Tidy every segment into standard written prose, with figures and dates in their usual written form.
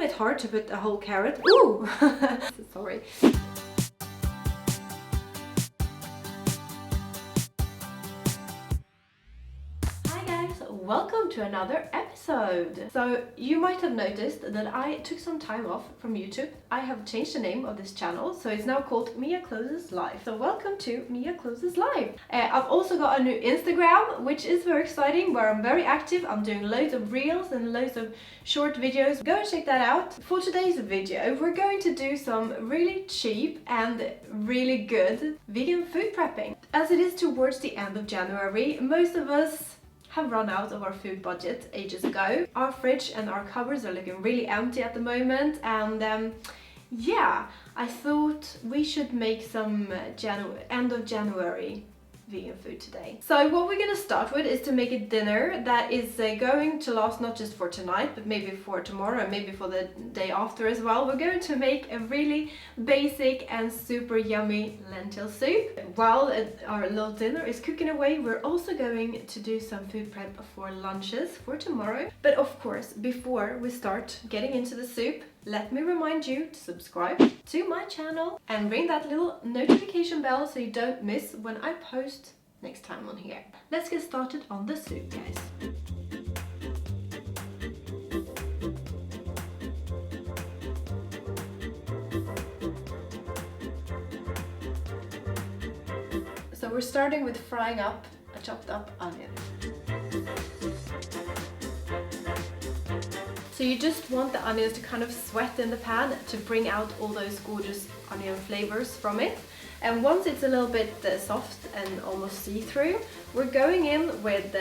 bit hard to put a whole carrot. Ooh! Sorry. Welcome to another episode. So you might have noticed that I took some time off from YouTube. I have changed the name of this channel, so it's now called Mia Closes Live. So welcome to Mia Closes Live. I've also got a new Instagram, which is very exciting, where I'm very active. I'm doing loads of reels and loads of short videos. Go and check that out. For today's video, we're going to do some really cheap and really good vegan food prepping. As it is towards the end of January, most of us have run out of our food budget ages ago. Our fridge and our cupboards are looking really empty at the moment, and yeah, I thought we should make some end of January vegan food today. So what we're gonna start with is to make a dinner that is going to last not just for tonight, but maybe for tomorrow and maybe for the day after as well. We're going to make a really basic and super yummy lentil soup. While our little dinner is cooking away, we're also going to do some food prep for lunches for tomorrow. But of course, before we start getting into the soup, let me remind you to subscribe to my channel and ring that little notification bell so you don't miss when I post next time on here. Let's get started on the soup, guys. So we're starting with frying up a chopped up onion. So you just want the onions to kind of sweat in the pan to bring out all those gorgeous onion flavors from it. And once it's a little bit soft and almost see-through, we're going in with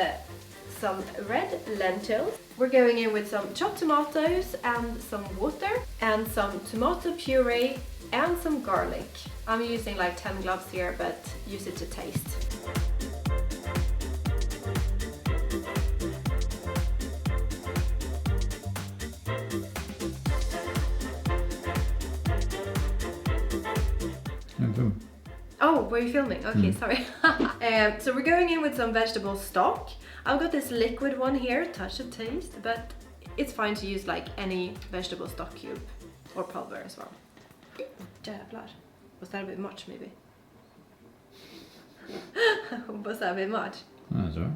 some red lentils. We're going in with some chopped tomatoes and some water and some tomato puree and some garlic. I'm using like 10 cloves here, but use it to taste. Oh, were you filming? Okay, sorry. So we're going in with some vegetable stock. I've got this liquid one here, touch of taste, but it's fine to use like any vegetable stock cube or pulver as well. Jävlar. Was that a bit much maybe? Was that a bit much? No, it's alright.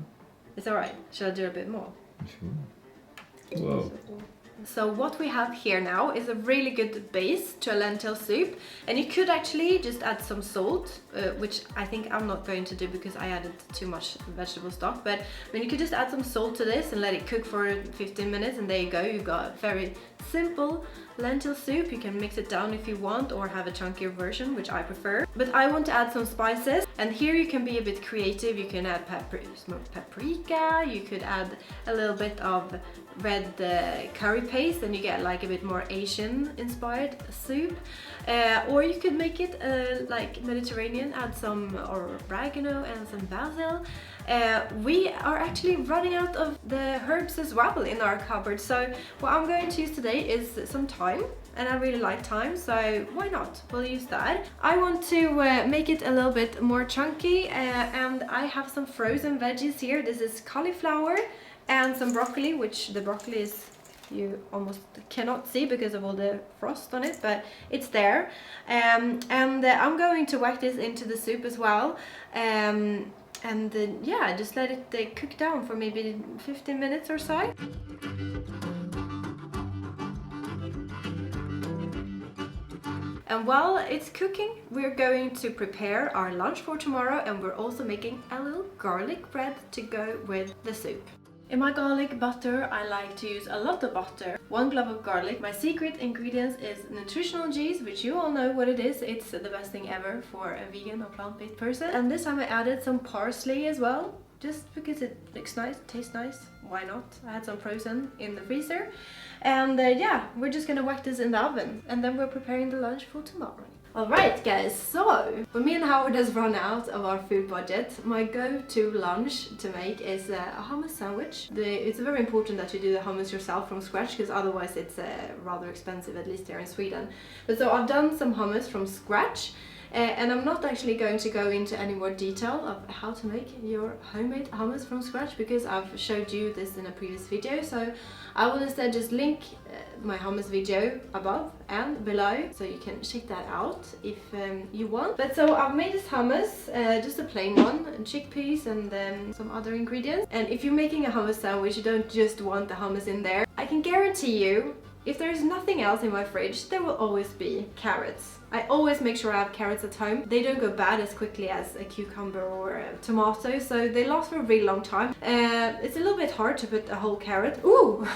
It's alright. Should I do a bit more? Sure. Whoa. So what we have here now is a really good base to a lentil soup, and you could actually just add some salt, which I think I'm not going to do because I added too much vegetable stock, but you could just add some salt to this and let it cook for 15 minutes, and there you go, you've got a very simple lentil soup. You can mix it down if you want or have a chunkier version, which I prefer. But I want to add some spices, and here you can be a bit creative. You can add smoked paprika, you could add a little bit of red curry paste, and you get like a bit more Asian inspired soup, or you could make it like Mediterranean, add some oregano and some basil. We are actually running out of the herbs as well in our cupboard, so what I'm going to use today is some thyme, and I really like thyme, so why not? We'll use that. I want to make it a little bit more chunky, and I have some frozen veggies here. This is cauliflower and some broccoli, which the broccoli is, you almost cannot see because of all the frost on it, but it's there. And I'm going to whack this into the soup as well. Yeah, just let it cook down for maybe 15 minutes or so. And while it's cooking, we're going to prepare our lunch for tomorrow, and we're also making a little garlic bread to go with the soup. In my garlic butter, I like to use a lot of butter. 1 clove of garlic. My secret ingredients is nutritional yeast, which you all know what it is. It's the best thing ever for a vegan or plant-based person. And this time I added some parsley as well, just because it looks nice, tastes nice. Why not? I had some frozen in the freezer. And yeah, we're just gonna whack this in the oven, and then we're preparing the lunch for tomorrow. Alright guys, so when me and Howard has run out of our food budget, my go-to lunch to make is a hummus sandwich. It's very important that you do the hummus yourself from scratch, because otherwise it's rather expensive, at least here in Sweden. But so I've done some hummus from scratch. And I'm not actually going to go into any more detail of how to make your homemade hummus from scratch, because I've showed you this in a previous video. So I will instead just link my hummus video above and below, so you can check that out if you want. But so I've made this hummus, just a plain one, and chickpeas and some other ingredients. And if you're making a hummus sandwich, you don't just want the hummus in there. I can guarantee you, if there is nothing else in my fridge, there will always be carrots. I always make sure I have carrots at home. They don't go bad as quickly as a cucumber or a tomato, so they last for a really long time. It's a little bit hard to put a whole carrot. Ooh!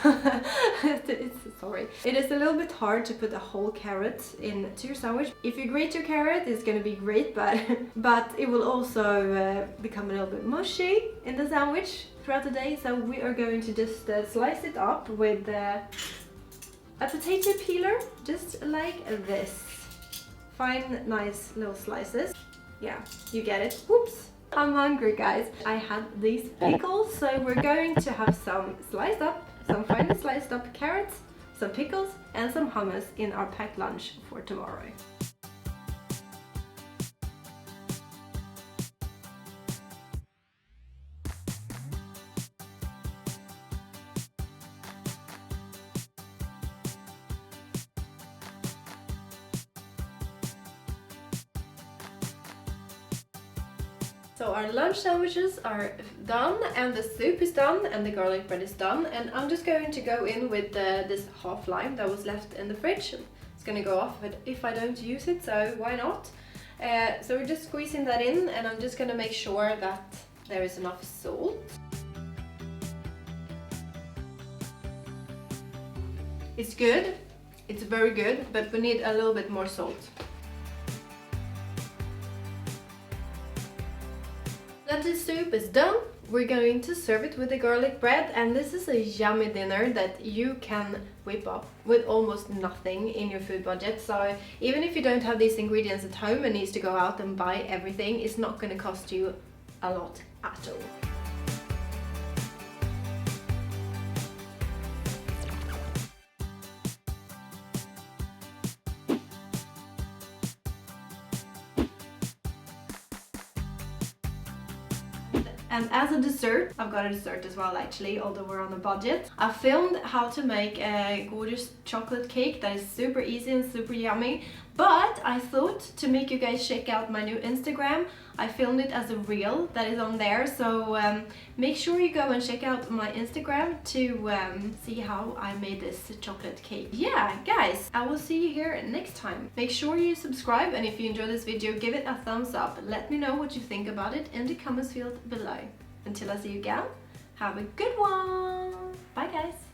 Sorry. It is a little bit hard to put a whole carrot into your sandwich. If you grate your carrot, it's gonna be great, but it will also become a little bit mushy in the sandwich throughout the day. So we are going to just slice it up with a potato peeler, just like this. Fine, nice little slices. Yeah, you get it. Whoops! I'm hungry, guys. I had these pickles, so we're going to have some finely sliced up carrots, some pickles, and some hummus in our packed lunch for tomorrow. So our lunch sandwiches are done, and the soup is done, and the garlic bread is done, and I'm just going to go in with this half lime that was left in the fridge. It's gonna go off if I don't use it, so why not? So we're just squeezing that in, and I'm just gonna make sure that there is enough salt. It's good, it's very good, but we need a little bit more salt. Lentil soup is done. We're going to serve it with the garlic bread, and this is a yummy dinner that you can whip up with almost nothing in your food budget. So even if you don't have these ingredients at home and needs to go out and buy everything, it's not going to cost you a lot at all. And as a dessert, I've got a dessert as well actually, although we're on a budget. I filmed how to make a gorgeous chocolate cake that is super easy and super yummy. But I thought to make you guys check out my new Instagram, I filmed it as a reel that is on there. So make sure you go and check out my Instagram to see how I made this chocolate cake. Yeah, guys, I will see you here next time. Make sure you subscribe, and if you enjoyed this video, give it a thumbs up. Let me know what you think about it in the comments field below. Until I see you again, have a good one. Bye, guys.